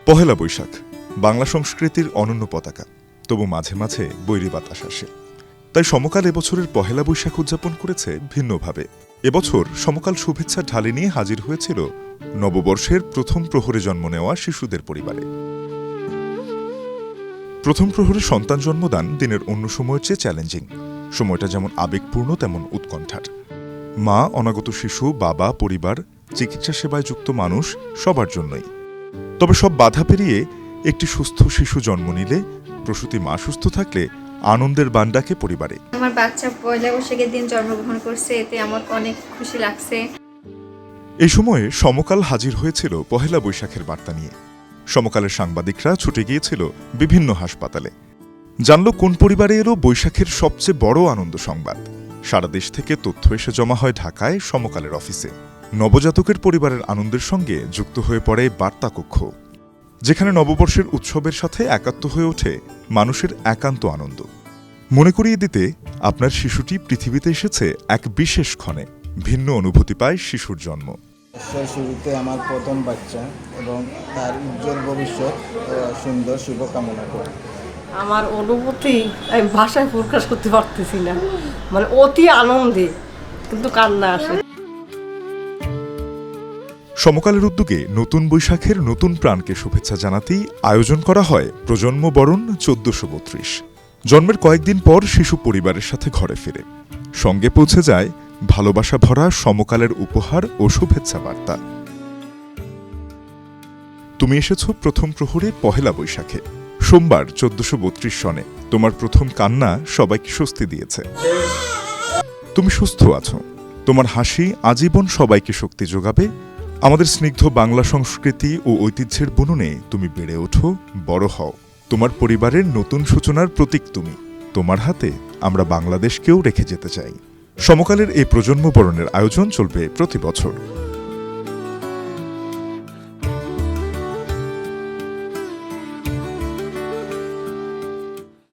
পহেলা বৈশাখ বাংলা সংস্কৃতির অনন্য পতাকা, তবু মাঝে মাঝে বৈরী বাতাস আসে। তাই সমকাল এবছরের পহেলা বৈশাখ উদযাপন করেছে ভিন্নভাবে। এবছর সমকাল শুভেচ্ছা ঢালি নিয়ে হাজির হয়েছিল নববর্ষের প্রথম প্রহরে জন্ম নেওয়া শিশুদের পরিবারে। প্রথম প্রহরে সন্তান জন্মদান দিনের অন্য সময়ের চেয়ে চ্যালেঞ্জিং। সময়টা যেমন আবেগপূর্ণ তেমন উৎকণ্ঠার। মা, অনাগত শিশু, বাবা, পরিবার, চিকিৎসা সেবায় যুক্ত মানুষ সবার জন্যই। তবে সব বাধা পেরিয়ে একটি সুস্থ শিশু জন্ম নিলে, প্রসূতি মা সুস্থ থাকলে আনন্দের বান ডাকে পরিবারে। আমার বাচ্চা পয়লা বৈশাখের দিন জন্মগ্রহণ করছে, এতে আমার অনেক খুশি লাগছে। এই সময়ে সমকাল হাজির হয়েছিল পহেলা বৈশাখের বার্তা নিয়ে। সমকালের সাংবাদিকরা ছুটে গিয়েছিল বিভিন্ন হাসপাতালে। জানল কোন পরিবারে এলো বৈশাখের সবচেয়ে বড় আনন্দ সংবাদ। সারা দেশ থেকে তথ্য এসে জমা হয় ঢাকায় সমকালের অফিসে। নবজাতকের পরিবারের আনন্দের সঙ্গে যুক্ত হয়ে পড়ে বার্তা কক্ষ, যেখানে নববর্ষের উৎসবের সাথে একাত্ম হয়ে ওঠে মানুষের একান্ত আনন্দ। মনে করিয়ে দিতে, আপনার শিশুটি পৃথিবীতে এসেছে এক বিশেষ ক্ষণে। ভিন্ন অনুভূতি পায় শিশুর জন্ম। শুরুতে আমার প্রথম বাচ্চা এবং তার উজ্জ্বল ভবিষ্যৎ সুন্দর শুভকামনা করি। আমার অনুভূতি আমি ভাষায় প্রকাশ করতে পারতেছি না, মানে অতি আনন্দে, কিন্তু কান্না আসে। সমকালের উদ্যোগে নতুন বৈশাখের নতুন প্রাণকে শুভেচ্ছা জানাতেই আয়োজন করা হয় প্রজন্ম বরণ 1432। জন্মের কয়েকদিন পর শিশু পরিবারের সাথে ঘরে ফিরে। সঙ্গে পৌঁছে যায় ভালোবাসা ভরা সমকালের উপহার ও শুভেচ্ছা বার্তা। তুমি এসেছ প্রথম প্রহরে পহেলা বৈশাখে। সোমবার 1432 সনে তোমার প্রথম কান্না সবাইকে স্বস্তি দিয়েছে। তুমি সুস্থ আছো, তোমার হাসি আজীবন সবাইকে শক্তি যোগাবে। আমাদের স্নিগ্ধ বাংলা সংস্কৃতি ও ঐতিহ্যের বুননে তুমি বেড়ে ওঠো, বড় হও। তোমার পরিবারের নতুন সূচনার প্রতীক তুমি। তোমার হাতে আমরা বাংলাদেশকেও রেখে যেতে চাই। সমকালের এই প্রজন্ম বরণের আয়োজন চলবে প্রতি বছর।